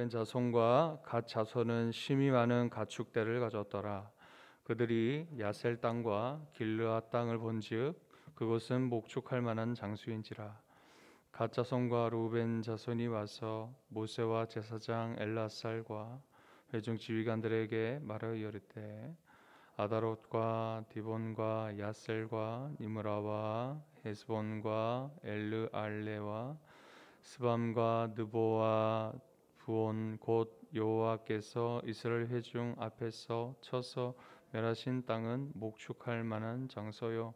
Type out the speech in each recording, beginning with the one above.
루벤 자손과 갓 자손은 심히 많은 가축대를 가졌더라. 그들이 야셀 땅과 길르앗 땅을 본즉 그곳은 목축할 만한 장수인지라. 갓 자손과 루벤 자손이 와서 모세와 제사장 엘라살과 회중 지휘관들에게 말하여 이르되 아다롯과 디본과 야셀과 니므라와 헤스본과 엘르알레와 스밤과 느보와 부온 곧 여호와께서 이스라엘 회중 앞에서 쳐서 멸하신 땅은 목축할 만한 장소요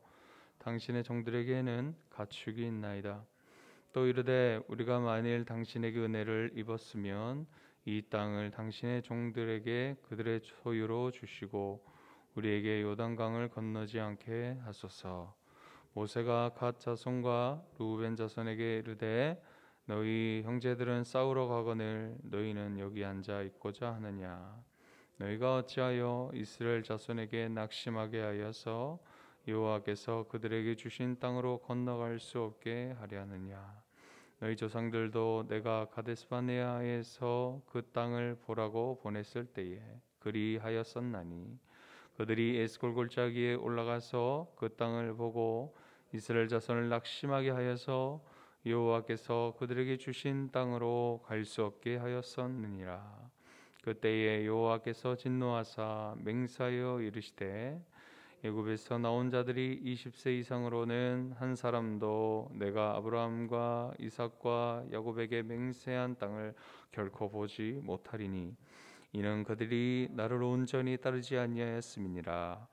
당신의 종들에게는 가축이 있나이다. 또 이르되 우리가 만일 당신에게 은혜를 입었으면 이 땅을 당신의 종들에게 그들의 소유로 주시고 우리에게 요단강을 건너지 않게 하소서. 모세가 갓 자손과 루벤 자손에게 이르되 너희 형제들은 싸우러 가거늘 너희는 여기 앉아 있고자 하느냐. 너희가 어찌하여 이스라엘 자손에게 낙심하게 하여서 여호와께서 그들에게 주신 땅으로 건너갈 수 없게 하려 하느냐. 너희 조상들도 내가 가데스바네아에서 그 땅을 보라고 보냈을 때에 그리하였었나니 그들이 에스콜 골짜기에 올라가서 그 땅을 보고 이스라엘 자손을 낙심하게 하여서 여호와께서 그들에게 주신 땅으로 갈 수 없게 하였었느니라. 그때에 여호와께서 진노하사 맹세하여 이르시되 애굽에서 나온 자들이 20세 이상으로는 한 사람도 내가 아브라함과 이삭과 야곱에게 맹세한 땅을 결코 보지 못하리니 이는 그들이 나를 온전히 따르지 아니하였음이니라.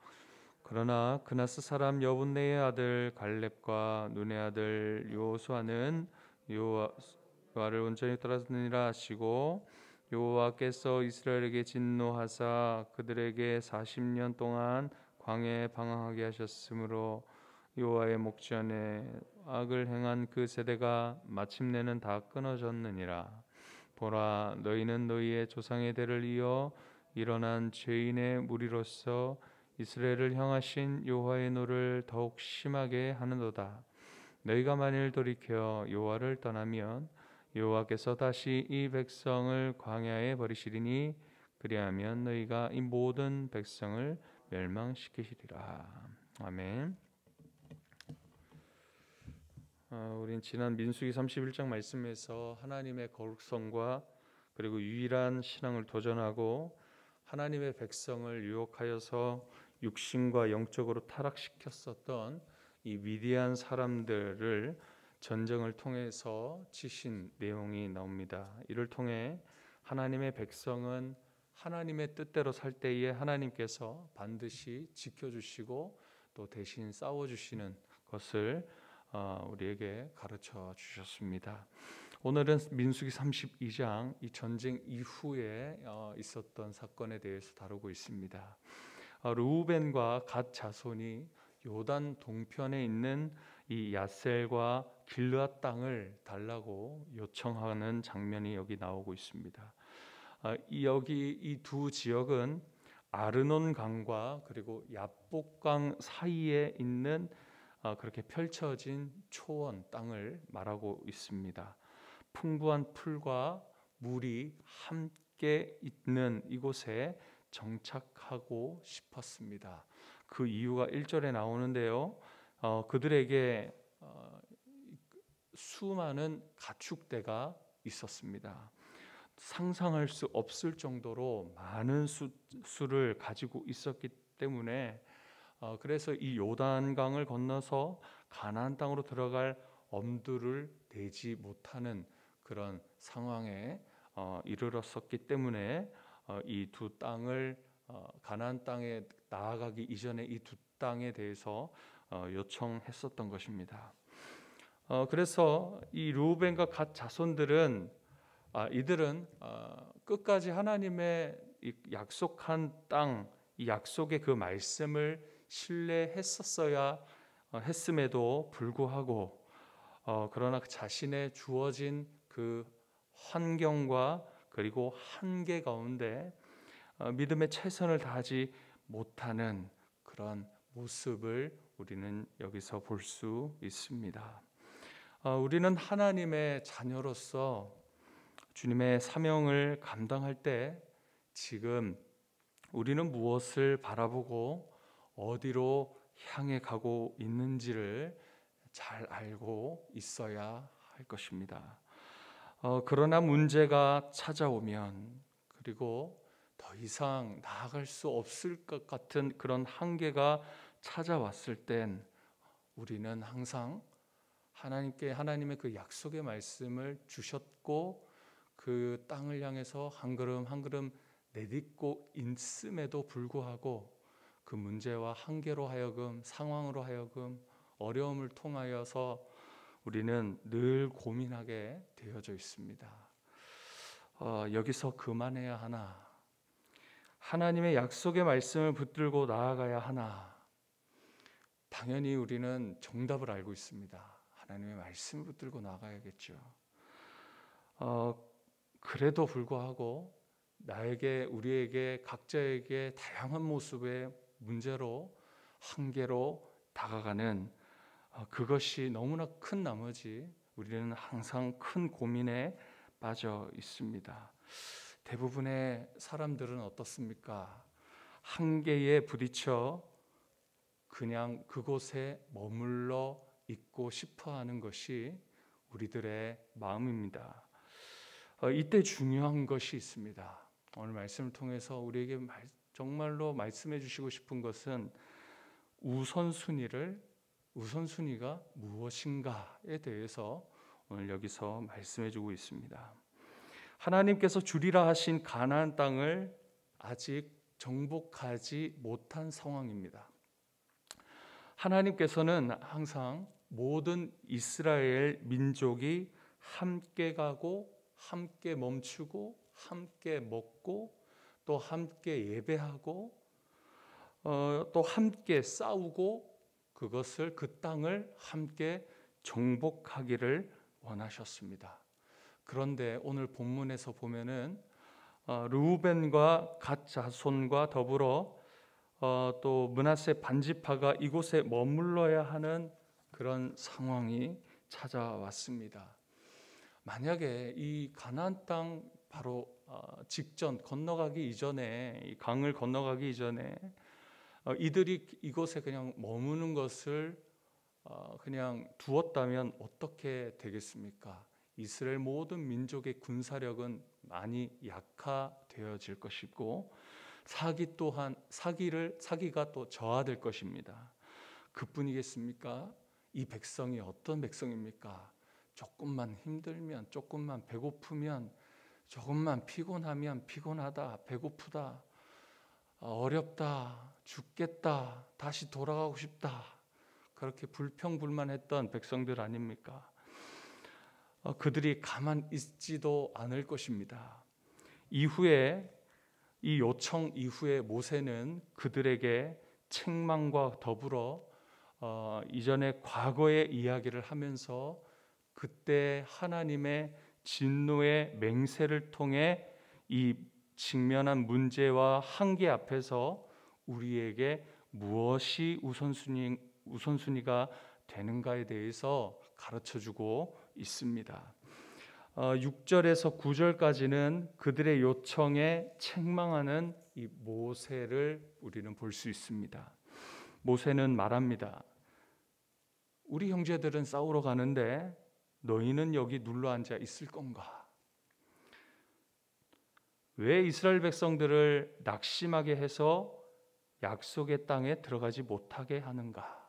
그러나 그나스 사람 여분네의 아들 갈렙과 눈의 아들 요수아는 여호와를 온전히 따랐느니라 하시고 여호와께서 이스라엘에게 진노하사 그들에게 40년 동안 광야에 방황하게 하셨으므로 여호와의 목전에 악을 행한 그 세대가 마침내는 다 끊어졌느니라. 보라, 너희는 너희의 조상의 대를 이어 일어난 죄인의 무리로서 이스라엘을 향하신 여호와의 노를 더욱 심하게 하는도다. 너희가 만일 돌이켜 여호와를 떠나면 여호와께서 다시 이 백성을 광야에 버리시리니 그리하면 너희가 이 모든 백성을 멸망시키시리라. 아멘. 우린 지난 민수기 31장 말씀에서 하나님의 거룩성과 그리고 유일한 신앙을 도전하고 하나님의 백성을 유혹하여서 육신과 영적으로 타락시켰었던 이 위대한 사람들을 전쟁을 통해서 치신 내용이 나옵니다. 이를 통해 하나님의 백성은 하나님의 뜻대로 살 때에 하나님께서 반드시 지켜주시고 또 대신 싸워주시는 것을 우리에게 가르쳐 주셨습니다. 오늘은 민수기 32장 이 전쟁 이후에 있었던 사건에 대해서 다루고 있습니다. 르우벤과 갓 자손이 요단 동편에 있는 이 야셀과 길르앗 땅을 달라고 요청하는 장면이 여기 나오고 있습니다. 여기 이 두 지역은 아르논 강과 그리고 야복강 사이에 있는 그렇게 펼쳐진 초원 땅을 말하고 있습니다. 풍부한 풀과 물이 함께 있는 이곳에 정착하고 싶었습니다. 그 이유가 1절에 나오는데요. 그들에게 수많은 가축대가 있었습니다. 상상할 수 없을 정도로 많은 수를 가지고 있었기 때문에 그래서 이 요단강을 건너서 가나안 땅으로 들어갈 엄두를 내지 못하는 그런 상황에 이르렀었기 때문에 이 두 땅을 가나안 땅에 나아가기 이전에 이 두 땅에 대해서 요청했었던 것입니다. 그래서 이 르우벤과 갓 자손들은 이들은 끝까지 하나님의 약속한 땅, 이 약속의 그 말씀을 신뢰했었어야 했음에도 불구하고 그러나 자신의 주어진 그 환경과 그리고 한계 가운데 믿음의 최선을 다하지 못하는 그런 모습을 우리는 여기서 볼 수 있습니다. 우리는 하나님의 자녀로서 주님의 사명을 감당할 때 지금 우리는 무엇을 바라보고 어디로 향해 가고 있는지를 잘 알고 있어야 할 것입니다. 그러나 문제가 찾아오면, 그리고 더 이상 나아갈 수 없을 것 같은 그런 한계가 찾아왔을 땐 우리는 항상 하나님의 그 약속의 말씀을 주셨고 그 땅을 향해서 한 걸음 한 걸음 내딛고 있음에도 불구하고 그 문제와 한계로 하여금, 상황으로 하여금, 어려움을 통하여서 우리는 늘 고민하게 되어져 있습니다. 여기서 그만해야 하나? 하나님의 약속의 말씀을 붙들고 나아가야 하나? 당연히 우리는 정답을 알고 있습니다. 하나님의 말씀을 붙들고 나아가야겠죠. 그래도 불구하고 우리에게 각자에게 다양한 모습의 문제로, 한계로 다가가는 그것이 너무나 큰 나머지 우리는 항상 큰 고민에 빠져 있습니다. 대부분의 사람들은 어떻습니까? 한계에 부딪혀 그냥 그곳에 머물러 있고 싶어하는 것이 우리들의 마음입니다. 이때 중요한 것이 있습니다. 오늘 말씀을 통해서 우리에게 정말로 말씀해 주시고 싶은 것은 우선순위가 무엇인가에 대해서 오늘 여기서 말씀해 주고 있습니다. 하나님께서 주리라 하신 가나안 땅을 아직 정복하지 못한 상황입니다. 하나님께서는 항상 모든 이스라엘 민족이 함께 가고 함께 멈추고 함께 먹고 또 함께 예배하고 또 함께 싸우고 그것을 그 땅을 함께 정복하기를 원하셨습니다. 그런데 오늘 본문에서 보면은 르우벤과 갓 자손과 더불어 또 므낫세 반지파가 이곳에 머물러야 하는 그런 상황이 찾아왔습니다. 만약에 이 가나안 땅 바로 직전 건너가기 이전에, 이 강을 건너가기 이전에 이들이 이곳에 그냥 머무는 것을 그냥 두었다면 어떻게 되겠습니까? 이스라엘 모든 민족의 군사력은 많이 약화되어질 것이고 사기가 또 저하될 것입니다. 그뿐이겠습니까? 이 백성이 어떤 백성입니까? 조금만 힘들면, 조금만 배고프면, 조금만 피곤하면 피곤하다, 배고프다, 어렵다, 죽겠다, 다시 돌아가고 싶다, 그렇게 불평불만했던 백성들 아닙니까? 그들이 가만 있지도 않을 것입니다. 이 요청 이후에 모세는 그들에게 책망과 더불어 이전에 과거의 이야기를 하면서 그때 하나님의 진노의 맹세를 통해 이 직면한 문제와 한계 앞에서 우리에게 무엇이 우선순위가 되는가에 대해서 가르쳐주고 있습니다. 6절에서 9절까지는 그들의 요청에 책망하는 이 모세를 우리는 볼 수 있습니다. 모세는 말합니다. 우리 형제들은 싸우러 가는데 너희는 여기 눌러앉아 있을 건가? 왜 이스라엘 백성들을 낙심하게 해서 약속의 땅에 들어가지 못하게 하는가?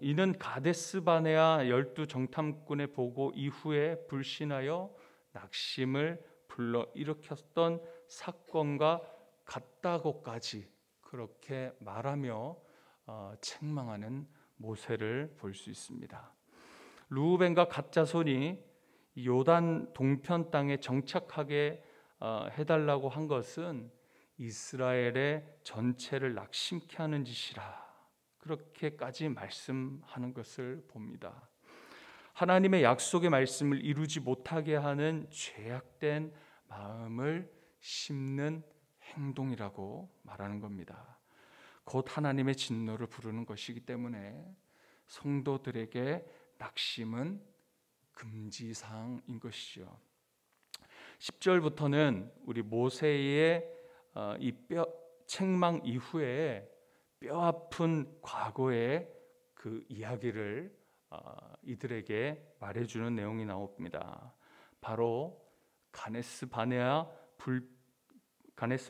이는 가데스 바네아 12 정탐꾼의 보고 이후에 불신하여 낙심을 불러일으켰던 사건과 같다고까지 그렇게 말하며 책망하는 모세를 볼 수 있습니다. 르우벤과 갓 자손이 요단 동편 땅에 정착하게 해달라고 한 것은 이스라엘의 전체를 낙심케 하는 짓이라, 그렇게까지 말씀하는 것을 봅니다. 하나님의 약속의 말씀을 이루지 못하게 하는 죄악된 마음을 심는 행동이라고 말하는 겁니다. 곧 하나님의 진노를 부르는 것이기 때문에 성도들에게 낙심은 금지사항인 것이죠. 10절부터는 우리 모세의 이 책망 이후에 뼈아픈 과거의 그 이야기를 이들에게 말해주는 내용이 나옵니다. 바로 가데스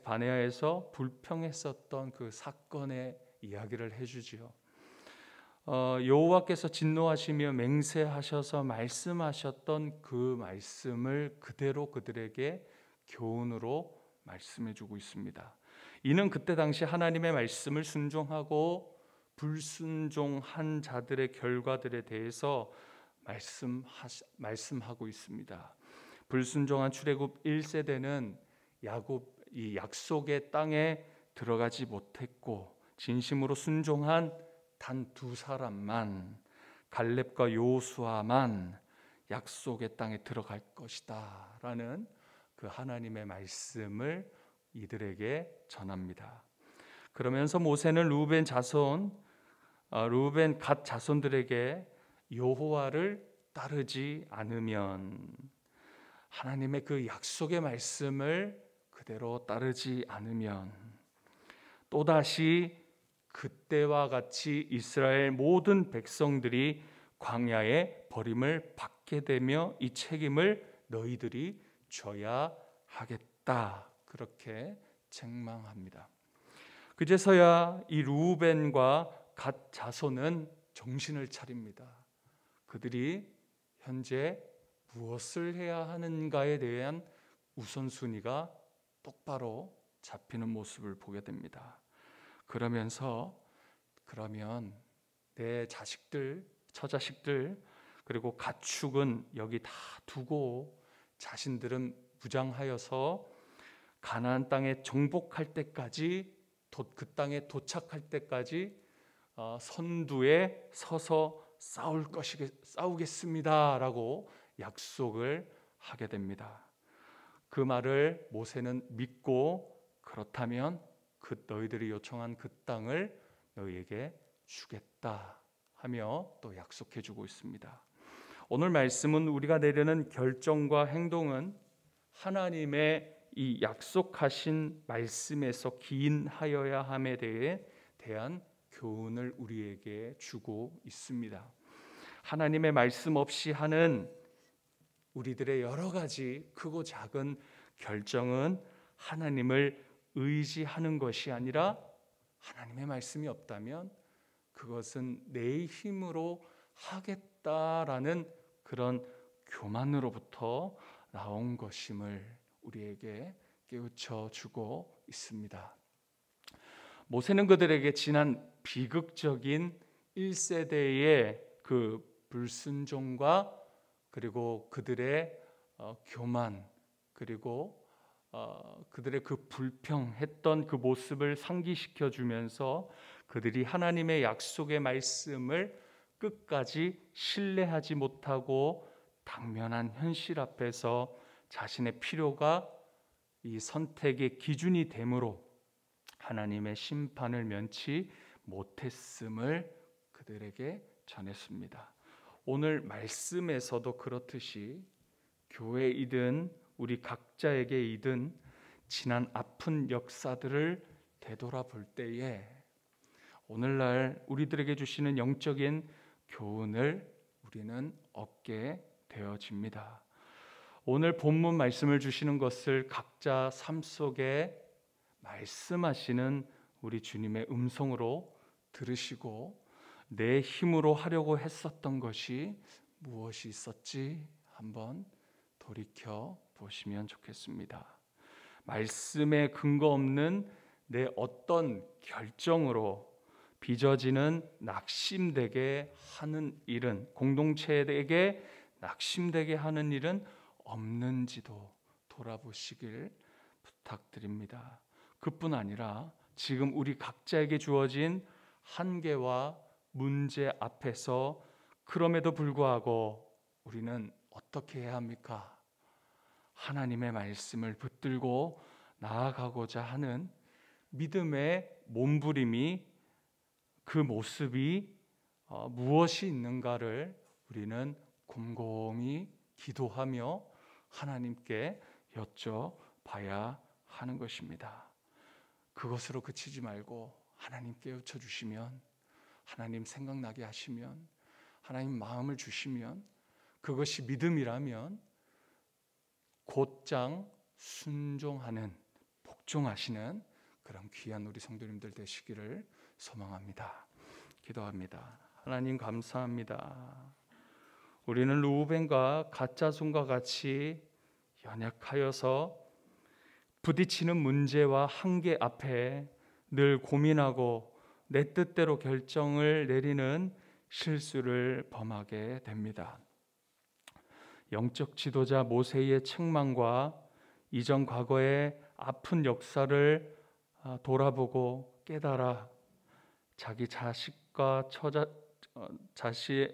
바네아에서 불평했었던 그 사건의 이야기를 해주지요. 여호와께서 진노하시며 맹세하셔서 말씀하셨던 그 말씀을 그대로 그들에게 교훈으로 말씀해주고 있습니다. 이는 그때 당시 하나님의 말씀을 순종하고 불순종한 자들의 결과들에 대해서 말씀하고 있습니다. 불순종한 출애굽 1세대는 이 약속의 땅에 들어가지 못했고, 진심으로 순종한 단 2사람만, 갈렙과 여호수아만 약속의 땅에 들어갈 것이다 라는 그 하나님의 말씀을 이들에게 전합니다. 그러면서 모세는 루벤 갓 자손들에게 여호와를 따르지 않으면, 하나님의 그 약속의 말씀을 그대로 따르지 않으면 또다시 그때와 같이 이스라엘 모든 백성들이 광야에 버림을 받게 되며 이 책임을 너희들이 져야 하겠다, 그렇게 책망합니다. 그제서야 이 루벤과 갓 자손은 정신을 차립니다. 그들이 현재 무엇을 해야 하는가에 대한 우선순위가 똑바로 잡히는 모습을 보게 됩니다. 그러면 내 자식들, 처자식들, 그리고 가축은 여기 다 두고 자신들은 무장하여서 가나안 땅에 정복할 때까지, 그 땅에 도착할 때까지 선두에 서서 싸우겠습니다라고 약속을 하게 됩니다. 그 말을 모세는 믿고, 그렇다면 너희들이 요청한 그 땅을 너희에게 주겠다 하며 또 약속해 주고 있습니다. 오늘 말씀은 우리가 내리는 결정과 행동은 하나님의 이 약속하신 말씀에서 기인하여야 함에 대한 교훈을 우리에게 주고 있습니다. 하나님의 말씀 없이 하는 우리들의 여러 가지 크고 작은 결정은 하나님을 의지하는 것이 아니라, 하나님의 말씀이 없다면 그것은 내 힘으로 하겠다라는 그런 교만으로부터 나온 것임을 우리에게 깨우쳐 주고 있습니다. 모세는 그들에게 지난 비극적인 1세대의 그 불순종과 그리고 그들의 교만, 그리고 그들의 그 불평했던 그 모습을 상기시켜 주면서 그들이 하나님의 약속의 말씀을 끝까지 신뢰하지 못하고 당면한 현실 앞에서 자신의 필요가 이 선택의 기준이 되므로 하나님의 심판을 면치 못했음을 그들에게 전했습니다. 오늘 말씀에서도 그렇듯이 교회이든 우리 각자에게이든 지난 아픈 역사들을 되돌아볼 때에 오늘날 우리들에게 주시는 영적인 교훈을 우리는 얻게 되어집니다. 오늘 본문 말씀을 주시는 것을 각자 삶 속에 말씀하시는 우리 주님의 음성으로 들으시고, 내 힘으로 하려고 했었던 것이 무엇이 있었지 한번 돌이켜 보시면 좋겠습니다. 말씀에 근거 없는 내 어떤 결정으로 빚어지는 낙심되게 하는 일은, 공동체에게 낙심되게 하는 일은 없는지도 돌아보시길 부탁드립니다. 그뿐 아니라 지금 우리 각자에게 주어진 한계와 문제 앞에서 그럼에도 불구하고 우리는 어떻게 해야 합니까? 하나님의 말씀을 붙들고 나아가고자 하는 믿음의 몸부림이, 그 모습이 무엇이 있는가를 우리는 곰곰이 기도하며 하나님께 여쭤봐야 하는 것입니다. 그것으로 그치지 말고 하나님께 여쭤주시면, 하나님 생각나게 하시면, 하나님 마음을 주시면, 그것이 믿음이라면 곧장 순종하는, 복종하시는 그런 귀한 우리 성도님들 되시기를 소망합니다. 기도합니다. 하나님 감사합니다. 우리는 르우벤과 갓자손과 같이 연약하여서 부딪히는 문제와 한계 앞에 늘 고민하고 내 뜻대로 결정을 내리는 실수를 범하게 됩니다. 영적 지도자 모세의 책망과 이전 과거의 아픈 역사를 돌아보고 깨달아 자기 자식과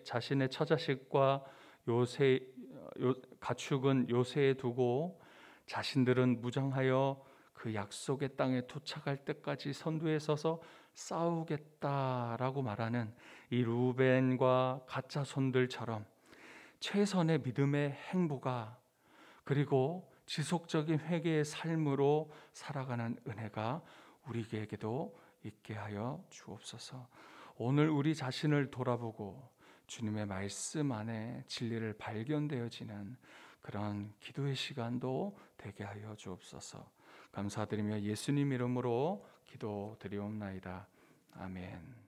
자신의 처자식과 가축은 요새에 두고 자신들은 무장하여 그 약속의 땅에 도착할 때까지 선두에 서서 싸우겠다라고 말하는 이 르우벤과 갓자손들처럼 최선의 믿음의 행보가, 그리고 지속적인 회개의 삶으로 살아가는 은혜가 우리에게도 있게 하여 주옵소서. 오늘 우리 자신을 돌아보고 주님의 말씀 안에 진리를 발견되어지는 그런 기도의 시간도 되게 하여 주옵소서. 감사드리며 예수님 이름으로 기도드리옵나이다. 아멘.